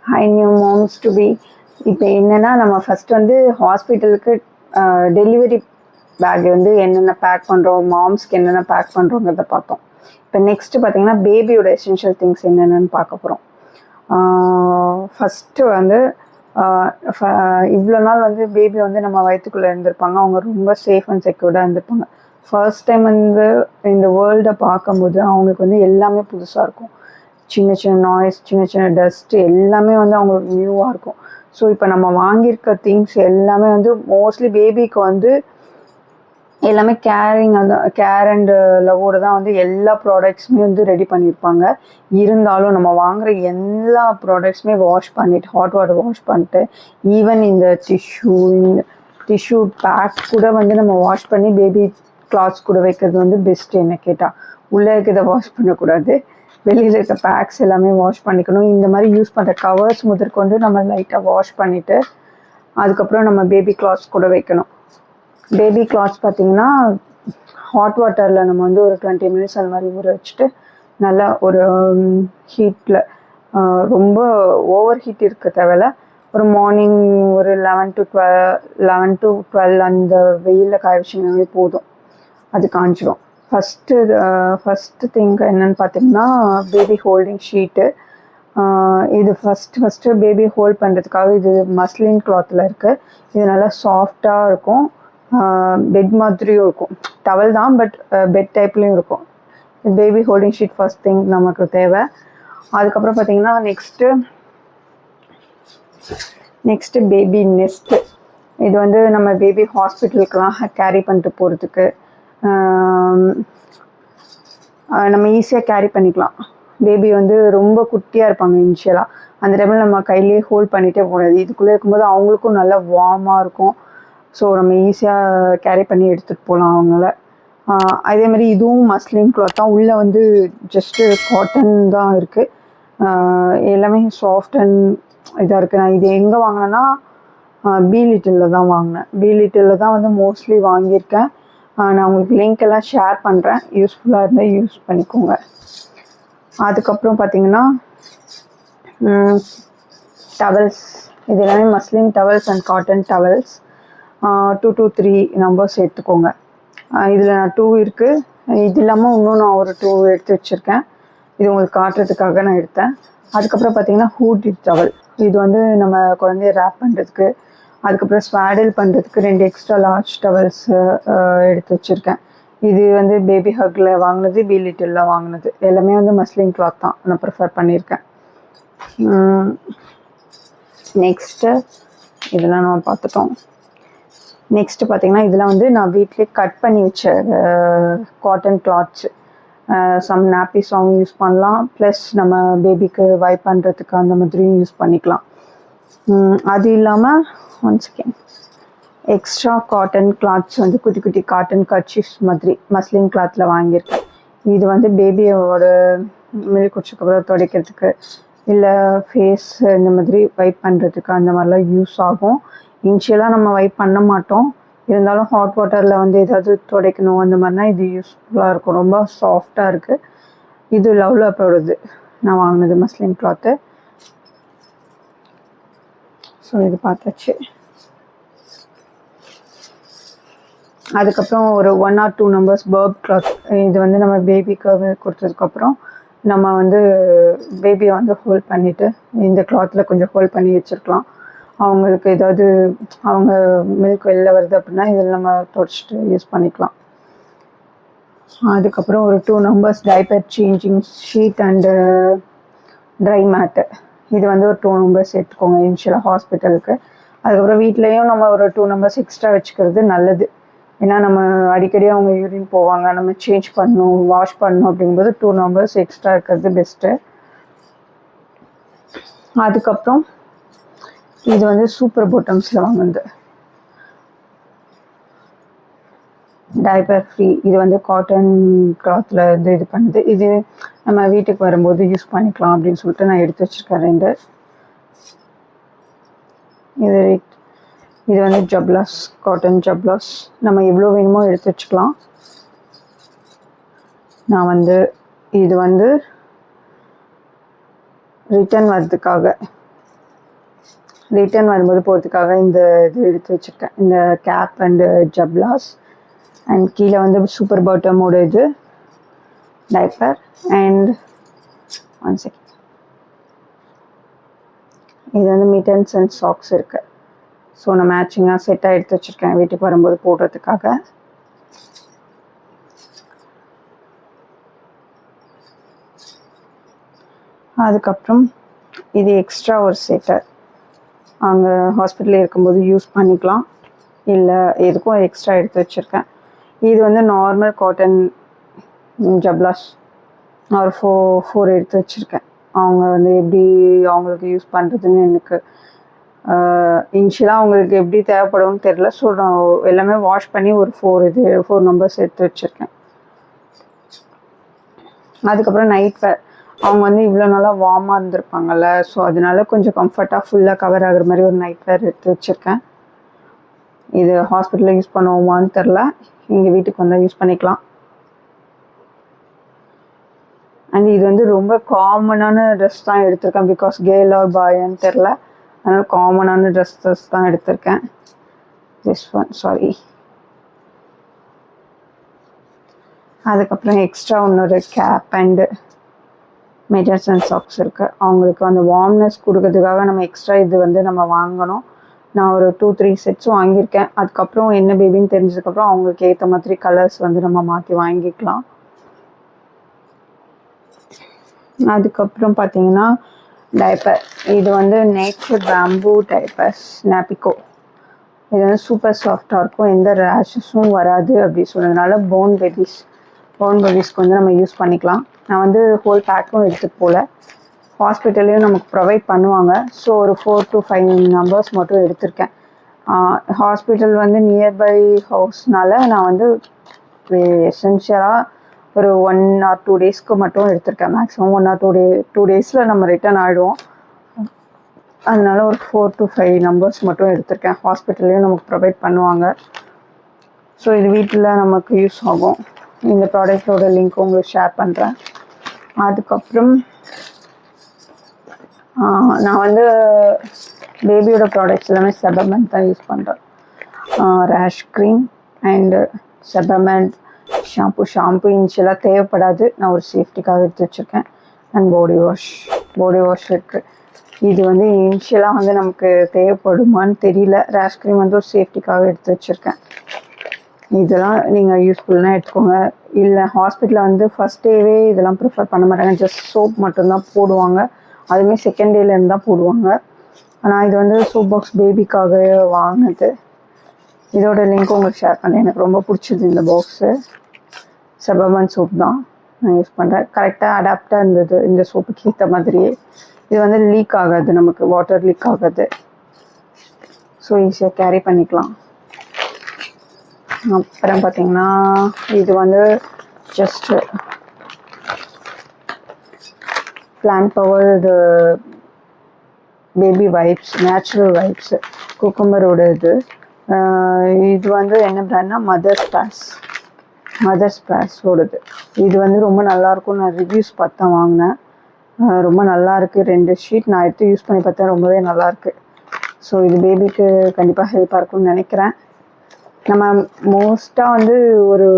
High new moms to be. இப்போ என்னென்னா நம்ம ஃபஸ்ட் வந்து ஹாஸ்பிட்டலுக்கு டெலிவரி பேக் வந்து என்னென்ன பேக் பண்ணுறோம், மாம்ஸ்க்கு என்னென்ன பேக் பண்ணுறோங்கிறத பார்த்தோம். இப்போ நெக்ஸ்ட்டு பார்த்திங்கன்னா பேபியோட எசென்ஷியல் திங்ஸ் என்னென்னு பார்க்க போகிறோம். ஃபஸ்ட்டு வந்து இவ்வளோ நாள் வந்து பேபி வந்து நம்ம வயிற்றுக்குள்ளே இருந்திருப்பாங்க, அவங்க ரொம்ப சேஃப் அண்ட் செக்யூர்டாக இருந்திருப்பாங்க. ஃபர்ஸ்ட் டைம் வந்து இந்த வேர்ல்டை பார்க்கும்போது அவங்களுக்கு வந்து எல்லாமே புதுசாக இருக்கும். சின்ன சின்ன நாய்ஸ், சின்ன சின்ன டஸ்ட்டு எல்லாமே வந்து அவங்களுக்கு நியூவாக இருக்கும். ஸோ இப்போ நம்ம வாங்கியிருக்க திங்ஸ் எல்லாமே வந்து மோஸ்ட்லி பேபிக்கு வந்து எல்லாமே கேர் அண்ட் லவ்வோடு தான் வந்து எல்லா ப்ராடக்ட்ஸுமே வந்து ரெடி பண்ணியிருப்பாங்க. இருந்தாலும் நம்ம வாங்குகிற எல்லா ப்ராடக்ட்ஸுமே வாஷ் பண்ணிவிட்டு, ஹாட் வாட்டர் வாஷ் பண்ணிட்டு, ஈவன் இந்த டிஷ்யூ பேக் கூட வந்து நம்ம வாஷ் பண்ணி பேபி கிளாத்ஸ் கூட வைக்கிறது வந்து பெஸ்ட்டு என்ன கேட்டால். உள்ளே இருக்கிறத வாஷ் பண்ணக்கூடாது, வெளியில் இருக்க பேக்ஸ் எல்லாமே வாஷ் பண்ணிக்கணும். இந்த மாதிரி யூஸ் பண்ணுற கவர்ஸ் முதற்கொண்டு நம்ம லைட்டாக வாஷ் பண்ணிவிட்டு அதுக்கப்புறம் நம்ம பேபி கிளாத்ஸ் கூட வைக்கணும். பேபி கிளாத்ஸ் பார்த்திங்கன்னா ஹாட் வாட்டரில் நம்ம வந்து ஒரு 20 மினிட்ஸ் அந்த மாதிரி ஊற வச்சுட்டு நல்லா ஒரு ஹீட்டில், ரொம்ப ஓவர் ஹீட் இருக்க தேவையில்ல, ஒரு மார்னிங் ஒரு 11 to 12 அந்த வெயிலில் காய வச்சிங்கனாலே போதும், அது காஞ்சிடும். ஃபஸ்ட்டு திங் என்னென்னு பார்த்திங்கன்னா பேபி ஹோல்டிங் ஷீட்டு. இது ஃபஸ்ட்டு பேபி ஹோல்ட் பண்ணுறதுக்காக இது மஸ்லின் கிளாத்தில் இருக்குது. இது நல்லா சாஃப்டாக இருக்கும், பெட் மாதிரியும் இருக்கும். டவல் தான், பட் பெட் டைப்லேயும் இருக்கும். Baby holding sheet first thing நமக்கு தேவை. அதுக்கப்புறம் பார்த்திங்கன்னா நெக்ஸ்ட்டு பேபி நெஸ்ட்டு. இது வந்து நம்ம பேபி ஹாஸ்பிட்டலுக்கெலாம் கேரி பண்ணிட்டு போகிறதுக்கு நம்ம ஈஸியாக கேரி பண்ணிக்கலாம். பேபி வந்து ரொம்ப குட்டியாக இருப்பாங்க இனிஷியலாக, அந்த டைமில் நம்ம கையிலேயே ஹோல்ட் பண்ணிகிட்டே போகிறது. இதுக்குள்ளே இருக்கும்போது அவங்களுக்கும் நல்லா வார்மாக இருக்கும். ஸோ நம்ம ஈஸியாக கேரி பண்ணி எடுத்துகிட்டு போகலாம் அவங்கள. அதேமாதிரி இதுவும் மஸ்லின் கிளாத் தான், உள்ளே வந்து ஜஸ்ட்டு காட்டன் தான் இருக்குது. எல்லாமே சாஃப்ட் அண்ட் இதாக இருக்குது. நான் இது எங்கே வாங்கினேன்னா பி லிட்டிலில் தான் வாங்கினேன். பி லிட்டிலில் தான் வந்து மோஸ்ட்லி வாங்கியிருக்கேன். நான் உங்களுக்கு லிங்க் எல்லாம் ஷேர் பண்ணுறேன், யூஸ்ஃபுல்லாக இருந்தால் யூஸ் பண்ணிக்கோங்க. அதுக்கப்புறம் பார்த்திங்கன்னா டவல்ஸ். இது எல்லாமே muslin towels and cotton towels. 2 to 3 numbers எடுத்துக்கோங்க. இதில் நான் 2 இருக்குது, இது இல்லாமல் இன்னும் நான் ஒரு 2 எடுத்து வச்சுருக்கேன். இது உங்களுக்கு காட்டுறதுக்காக நான் எடுத்தேன். அதுக்கப்புறம் பார்த்திங்கன்னா ஹூடி டவல். இது வந்து நம்ம குழந்தைய ரேப் பண்ணுறதுக்கு, அதுக்கப்புறம் ஸ்வாடில் பண்ணுறதுக்கு 2 எக்ஸ்ட்ரா லார்ஜ் டவல்ஸ் எடுத்து வச்சுருக்கேன். இது வந்து பேபி ஹக்கில் வாங்கினது, பி லிட்டிலில் வாங்கினது. எல்லாமே வந்து மஸ்லின் கிளாத் தான் நான் ப்ரிஃபர் பண்ணியிருக்கேன். நெக்ஸ்ட்டு இதெல்லாம் நம்ம பார்த்துட்டோம். நெக்ஸ்ட்டு பார்த்திங்கன்னா இதெல்லாம் வந்து நான் வீட்டிலே கட் பண்ணி வச்ச காட்டன் கிளாத்ஸு. சம் நாப்பி சாங் யூஸ் பண்ணலாம், ப்ளஸ் நம்ம பேபிக்கு வைப் பண்ணுறதுக்கு அந்த மாதிரியும் யூஸ் பண்ணிக்கலாம். அது இல்லாமல் one second, extra cotton clothes வந்து குட்டி குட்டி காட்டன் கர்ச்சீஃப்ஸ் மாதிரி மஸ்லின் கிளாத்தில் வாங்கியிருக்கேன். இது வந்து பேபியோட மில்க் குடிச்சதுக்கப்புறம் துடைக்கிறதுக்கு, இல்லை ஃபேஸ் இந்த மாதிரி வைப் பண்ணுறதுக்கு அந்த மாதிரிலாம் யூஸ் ஆகும். இனிஷியலாக நம்ம வைப் பண்ண மாட்டோம், இருந்தாலும் ஹாட் வாட்டரில் வந்து ஏதாவது துடைக்கணும் அந்த மாதிரினா இது யூஸ்ஃபுல்லாக இருக்கும். ரொம்ப சாஃப்டாக இருக்குது. இது லவ்லாப்போடது நான் வாங்கினது மஸ்லின் கிளாத்து. ஸோ இது பார்த்தாச்சு. அதுக்கப்புறம் ஒரு 1 or 2 நம்பர்ஸ் பர்ப் கிளாத். இது வந்து நம்ம பேபிக்கு கொடுத்ததுக்கப்புறம் நம்ம வந்து பேபியை வந்து ஹோல்ட் பண்ணிவிட்டு இந்த கிளாத்தில் கொஞ்சம் ஹோல்ட் பண்ணி வச்சுருக்கலாம். அவங்களுக்கு ஏதாவது அவங்க மில்க் வெளில வருது அப்படின்னா இதில் நம்ம தொடச்சிட்டு யூஸ் பண்ணிக்கலாம். அதுக்கப்புறம் ஒரு 2 numbers diaper changing sheet and dry mat. இது வந்து ஒரு 2 நம்பர்ஸ் எடுத்துக்கோங்க இனிஷியலாக ஹாஸ்பிட்டலுக்கு. அதுக்கப்புறம் வீட்லேயும் நம்ம ஒரு 2 நம்பர்ஸ் எக்ஸ்ட்ரா வச்சுக்கிறது நல்லது. ஏன்னா நம்ம அடிக்கடி அவங்க யூரின் போவாங்க, நம்ம சேஞ்ச் பண்ணணும், வாஷ் பண்ணணும் அப்படிங்கும்போது 2 நம்பர்ஸ் எக்ஸ்ட்ரா இருக்கிறது பெஸ்ட்டு. அதுக்கப்புறம் இது வந்து சூப்பர் பாட்டம்ஸில் வாங்குனது, டைப்பர் ஃப்ரீ. இது வந்து காட்டன் கிளாத்தில் இது பண்ணுது. இது நம்ம வீட்டுக்கு வரும்போது யூஸ் பண்ணிக்கலாம் அப்படின்னு சொல்லிட்டு நான் எடுத்து வச்சுருக்கேன் 2. இது வந்து ஜப்லாஸ், காட்டன் ஜப்லாஸ். நம்ம எவ்வளோ வேணுமோ எடுத்து வச்சுக்கலாம். நான் வந்து இது வந்து ரிட்டர்ன் வர்றதுக்காக ரிட்டர்ன் வரும்போது போகிறதுக்காக இந்த இது எடுத்து வச்சுருக்கேன், இந்த கேப் அண்டு ஜப்லாஸ். அண்ட் கீழே வந்து சூப்பர் பாட்டமோட இது டைப்பர். அண்ட் 1 செகண்ட், இது வந்து மிட்டன்ஸ் அண்ட் சாக்ஸ் இருக்குது. ஸோ நான் மேட்சிங்காக செட்டாக எடுத்து வச்சுருக்கேன் வீட்டுக்கு வரும்போது போடுறதுக்காக. அதுக்கப்புறம் இது எக்ஸ்ட்ரா ஒரு செட்டு, அங்கே ஹாஸ்பிட்டலில் இருக்கும்போது யூஸ் பண்ணிக்கலாம், இல்லை எதுக்கும் எக்ஸ்ட்ரா எடுத்து வச்சுருக்கேன். இது வந்து நார்மல் காட்டன் ஜப்லாஸ் நான் ஒரு 4 எடுத்து வச்சுருக்கேன். அவங்க வந்து எப்படி அவங்களுக்கு யூஸ் பண்ணுறதுன்னு எனக்கு இனிஷியலாக அவங்களுக்கு எப்படி தேவைப்படும்னு தெரில. ஸோ நான் எல்லாமே வாஷ் பண்ணி ஒரு 4 நம்பர்ஸ் எடுத்து வச்சுருக்கேன். அதுக்கப்புறம் நைட் வேர், அவங்க வந்து இவ்வளோ நாளாக வார்மாக இருந்திருப்பாங்கல்ல, ஸோ அதனால கொஞ்சம் கம்ஃபர்ட்டாக ஃபுல்லாக கவர் ஆகிற மாதிரி ஒரு நைட் வேர் எடுத்து வச்சுருக்கேன். இது ஹாஸ்பிட்டலில் யூஸ் பண்ணுவோமான்னு தெரில, இங்கே வீட்டுக்கு வந்தால் யூஸ் பண்ணிக்கலாம். அண்ட் இது வந்து ரொம்ப காமனான ட்ரெஸ் தான் எடுத்திருக்கேன், பிகாஸ் கேர்ள் ஆர் பாயான்னு தெரில, அதனால் காமனான ட்ரெஸ்ஸஸ் தான் எடுத்திருக்கேன். This one sari. அதுக்கப்புறம் எக்ஸ்ட்ரா இன்னொரு கேப் அண்டு மெட்டர்ஸ் அண்ட் சாக்ஸ் இருக்குது. அவங்களுக்கு அந்த வார்ம்னஸ் கொடுக்கறதுக்காக நம்ம எக்ஸ்ட்ரா இது வந்து நம்ம வாங்கணும். நான் ஒரு 2-3 செட்ஸ் வாங்கியிருக்கேன். அதுக்கப்புறம் என்ன பேபின்னு தெரிஞ்சதுக்கப்புறம் அவங்களுக்கு ஏற்ற மாதிரி கலர்ஸ் வந்து நம்ம மாற்றி வாங்கிக்கலாம். அதுக்கப்புறம் பார்த்தீங்கன்னா டைப்பர், இது வந்து நேச்சர் பேம்பூ டைப்பர்ஸ் நாப்பிகோ. இது வந்து சூப்பர் சாஃப்டாக இருக்கும், எந்த ரேஷஸும் வராது அப்படி சொன்னதுனால போர்ன் பேபிஸ்க்கு வந்து நம்ம யூஸ் பண்ணிக்கலாம். நான் வந்து ஹோல் பேக்கும் எடுத்துகிட்டு போகல, ஹாஸ்பிட்டல்லையும் நமக்கு ப்ரொவைட் பண்ணுவாங்க. ஸோ ஒரு 4 to 5 நம்பர்ஸ் மட்டும் எடுத்திருக்கேன். ஹாஸ்பிட்டல் வந்து நியர்பை ஹவுஸ்னால நான் வந்து எசென்ஷியலாக ஒரு 1 or 2 டேஸ்க்கு மட்டும் எடுத்திருக்கேன். மேக்ஸிமம் 1 or 2 டேஸில் நம்ம ரிட்டர்ன் ஆகிடுவோம். அதனால ஒரு 4 to 5 நம்பர்ஸ் மட்டும் எடுத்திருக்கேன். ஹாஸ்பிட்டல்லையும் நமக்கு ப்ரொவைட் பண்ணுவாங்க. ஸோ இது வீட்டில் நமக்கு யூஸ் ஆகும். இந்த ப்ராடக்டோட லிங்க் உங்களுக்கு ஷேர் பண்ணுறேன். அதுக்கப்புறம் நான் வந்து பேபியோட ப்ராடக்ட்ஸ் எல்லாமே செபமெண்ட் தான் யூஸ் பண்ணுறேன். ரேஷ் க்ரீம் அண்டு செபமெண்ட் ஷாம்பு இனிஷியலாக தேவைப்படாது, நான் ஒரு சேஃப்டிக்காக எடுத்து வச்சுருக்கேன். அண்ட் பாடி வாஷ் இருக்குது. இது வந்து இனிஷியலாக வந்து நமக்கு தேவைப்படுமான்னு தெரியல. ரேஷ் க்ரீம் வந்து ஒரு சேஃப்டிக்காக எடுத்து வச்சுருக்கேன். இதெல்லாம் நீங்கள் யூஸ்ஃபுல்லாக எடுத்துக்கோங்க. இல்லை ஹாஸ்பிட்டலில் வந்து ஃபஸ்ட் டேவே இதெல்லாம் ப்ரிஃபர் பண்ண மாட்டாங்க, ஜஸ்ட் சோப் மட்டும்தான் போடுவாங்க, அதுவுமே செகண்ட் டேலேருந்து தான் போடுவாங்க. ஆனால் இது வந்து சோப் பாக்ஸ் பேபிக்காக வாங்கினது. இதோட லிங்க் உங்களுக்கு ஷேர் பண்ணேன். எனக்கு ரொம்ப பிடிச்சது இந்த பாக்ஸு. செபமன் சோப் தான் நான் யூஸ் பண்ணுறேன். கரெக்டாக அடாப்டாக இருந்தது இந்த சோப்புக்கு ஏற்ற மாதிரியே. இது வந்து லீக் ஆகாது, நமக்கு வாட்டர் லீக் ஆகாது, ஸோ ஈஸியாக கேரி பண்ணிக்கலாம். அப்புறம் பார்த்திங்கன்னா இது வந்து just plant power baby wipes, natural wipes, குக்கும்பரோட இது வந்து என்ன பிராண்ட்னா மதர் ஸ்பிராஸோடது. இது வந்து ரொம்ப நல்லாயிருக்கும். நான் ரிவ்யூஸ் பார்த்தா வாங்கினேன், ரொம்ப நல்லாயிருக்கு. 2 ஷீட் நான் எடுத்து யூஸ் பண்ணி பார்த்தேன், ரொம்பவே நல்லாயிருக்கு. ஸோ இது பேபிக்கு கண்டிப்பாக ஹெல்ப்பாக இருக்கும்னு நினைக்கிறேன். நம்ம மோஸ்ட்டாக வந்து ஒரு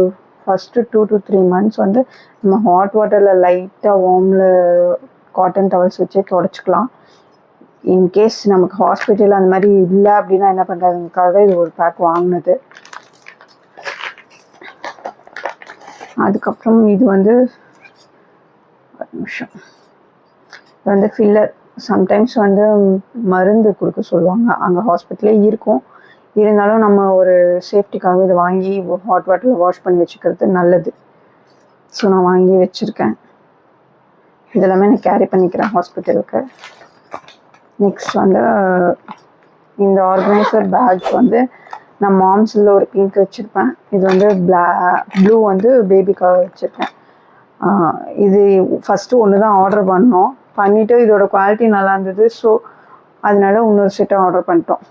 ஃபஸ்ட்டு 2 to 3 months வந்து நம்ம ஹாட் வாட்டரில் லைட்டாக வார்மில் காட்டன் டவல்ஸ் வச்சு தொடச்சிக்கலாம். இன்கேஸ் நமக்கு ஹாஸ்பிட்டல் அந்த மாதிரி இல்லை அப்படின்னா என்ன பண்ணுறதுக்காக இது ஒரு பேக் வாங்கினது. அதுக்கப்புறம் இது வந்து ஒரு நிமிஷம், இது வந்து ஃபில்லர். சம்டைம்ஸ் வந்து மருந்து கொடுக்க சொல்லுவாங்க, அங்கே ஹாஸ்பிட்டலே இருக்கும், இருந்தாலும் நம்ம ஒரு சேஃப்டிக்காக இதை வாங்கி ஹாட் வாட்டரில் வாஷ் பண்ணி வச்சுக்கிறது நல்லது. ஸோ நான் வாங்கி வச்சுருக்கேன். இதெல்லாமே நான் கேரி பண்ணிக்கிறேன் ஹாஸ்பிட்டலுக்கு. நெக்ஸ்ட் வந்து இந்த ஆர்கனைசர் பேக் வந்து நான் மாம்ஸில் ஒரு பிங்க் வச்சுருப்பேன். இது வந்து ப்ளூ வந்து பேபிக்காக வச்சுருக்கேன். இது ஃபஸ்ட்டு ஒன்று தான் ஆர்டர் பண்ணிவிட்டு இதோட குவாலிட்டி நல்லா இருந்தது. ஸோ அதனால இன்னொரு செட்டை ஆர்டர் பண்ணிட்டோம்.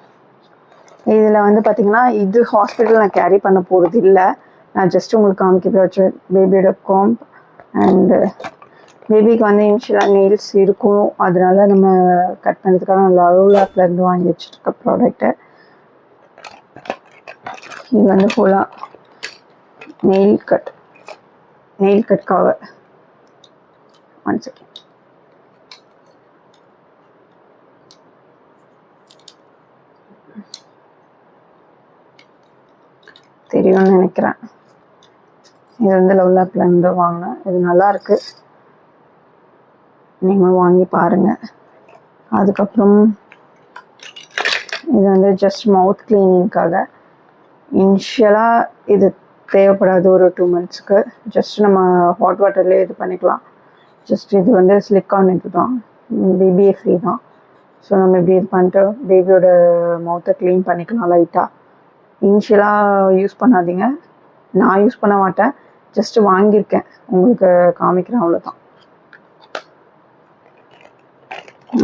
இதில் வந்து பார்த்திங்கன்னா இது ஹாஸ்பிட்டல் நான் கேரி பண்ண போகிறது இல்லை, நான் ஜஸ்ட் உங்களுக்கு காமிக்க வச்சு பேபியோட காம்ப் அண்டு பேபிக்கு வந்து இனிஷியலாக நெயில்ஸ் இருக்கும், அதனால நம்ம கட் பண்ணுறதுக்காக நான் லவ்லாப்லேருந்து வாங்கி வச்சுருக்க ப்ராடக்ட்டு. இது வந்து ஃபுல்லாக நெயில் கட் கவர். 1 செகண்ட். தெரியும்னு நினைக்கிறேன். இது வந்து லவ்லாப்லேருந்து வாங்கினேன். இது நல்லாயிருக்கு, நீங்களும் வாங்கி பாருங்கள். அதுக்கப்புறம் இது வந்து ஜஸ்ட் மவுத் க்ளீனிங்காக. இனிஷியலாக இது தேவைப்படாது ஒரு 2 monthsக்கு. ஜஸ்ட் நம்ம ஹாட் வாட்டர்லேயே இது பண்ணிக்கலாம். ஜஸ்ட் இது வந்து சிலிக்கான் இது தான், பேபியே ஃப்ரீ தான். ஸோ நம்ம இப்படி இது பண்ணிட்டு பேபியோட மவுத்தை க்ளீன் பண்ணிக்கலாம் லைட்டாக. இனிஷியலாக யூஸ் பண்ணாதீங்க, நான் யூஸ் பண்ண மாட்டேன், ஜஸ்ட்டு வாங்கியிருக்கேன், உங்களுக்கு காமிக்கிறேன், அவ்வளோதான்.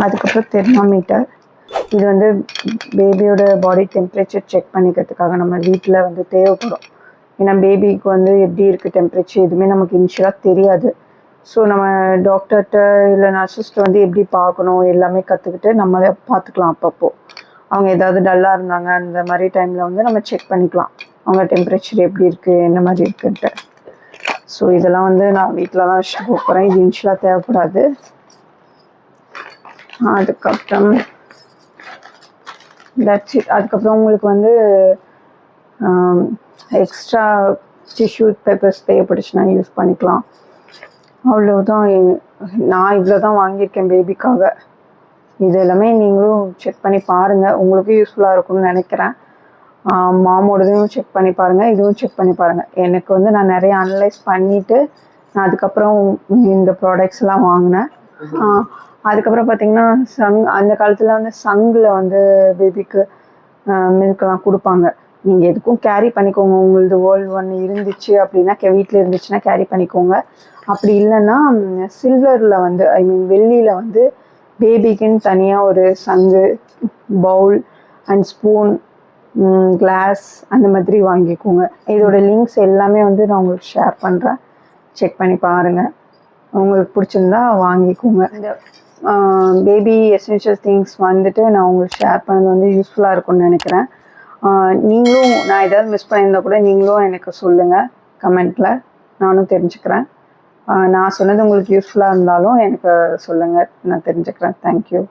அதுக்கப்புறம் தெர்மாமீட்டர். இது வந்து பேபியோட பாடி டெம்பரேச்சர் செக் பண்ணிக்கிறதுக்காக நம்ம வீட்டில் வந்து தேவைப்படும். ஏன்னா பேபிக்கு வந்து எப்படி இருக்குது டெம்பரேச்சர் எதுவுமே நமக்கு இனிஷியலாக தெரியாது. ஸோ நம்ம டாக்டர்கிட்ட இல்லை நர்ஸஸ்ட்டு வந்து எப்படி பார்க்கணும் எல்லாமே கற்றுக்கிட்டு நம்மளே பார்த்துக்கலாம். அப்பப்போ அவங்க ஏதாவது டல்லாக இருந்தாங்க அந்த மாதிரி டைமில் வந்து நம்ம செக் பண்ணிக்கலாம் அவங்க டெம்பரேச்சர் எப்படி இருக்குது என்ன மாதிரி இருக்குன்ட்டு. ஸோ இதெல்லாம் வந்து நான் வீட்டில் தான் வச்சுட்டு போகிறேன், இது இனிஷியலாக தேவைப்படாது. அதுக்கப்புறம் தட்ஸ் இட். அதுக்கப்புறம் உங்களுக்கு வந்து எக்ஸ்ட்ரா டிஷ்யூ பேப்பர்ஸ் தேவைப்பட்டுச்சுன்னா யூஸ் பண்ணிக்கலாம், அவ்வளோதான். நான் இவ்வளோ தான் வாங்கியிருக்கேன் பேபிக்காக. இது எல்லாமே நீங்களும் செக் பண்ணி பாருங்கள், உங்களுக்கும் யூஸ்ஃபுல்லாக இருக்கும்னு நினைக்கிறேன். மாமோடதையும் செக் பண்ணி பாருங்கள், இதுவும் செக் பண்ணி பாருங்கள். எனக்கு வந்து நான் நிறைய அனலைஸ் பண்ணிவிட்டு நான் அதுக்கப்புறம் இந்த ப்ராடக்ட்ஸ் எல்லாம் வாங்கினேன். அதுக்கப்புறம் பார்த்திங்கன்னா அந்த காலத்தில் வந்து சங்கில் வந்து பேபிக்கு மில்க்லாம் கொடுப்பாங்க. நீங்கள் எதுக்கும் கேரி பண்ணிக்கோங்க, உங்களது வேர்ல்டு 1 இருந்துச்சு அப்படின்னா வீட்டில் இருந்துச்சுன்னா கேரி பண்ணிக்கோங்க. அப்படி இல்லைன்னா சில்வரில் வந்து வெள்ளியில் வந்து பேபிக்குன்னு தனியாக ஒரு சங்கு, பவுல் அண்ட் ஸ்பூன், கிளாஸ் அந்த மாதிரி வாங்கிக்கோங்க. இதோட லிங்க்ஸ் எல்லாமே வந்து நான் உங்களுக்கு ஷேர் பண்ணுறேன், செக் பண்ணி பாருங்கள். உங்களுக்கு பிடிச்சிருந்தா வாங்கிக்கோங்க. இந்த பேபி எசென்ஷியல் திங்ஸ் வந்துட்டு நான் உங்களுக்கு ஷேர் பண்ணது வந்து யூஸ்ஃபுல்லாக இருக்கும்னு நினைக்கிறேன். நீங்களும் நான் ஏதாவது மிஸ் பண்ணியிருந்தா கூட நீங்களும் எனக்கு சொல்லுங்கள் கமெண்ட்டில், நானும் தெரிஞ்சுக்கிறேன். நான் சொன்னது உங்களுக்கு யூஸ்ஃபுல்லாக இருந்தாலும் எனக்கு சொல்லுங்கள், நான் தெரிஞ்சுக்கிறேன். தேங்க்யூ.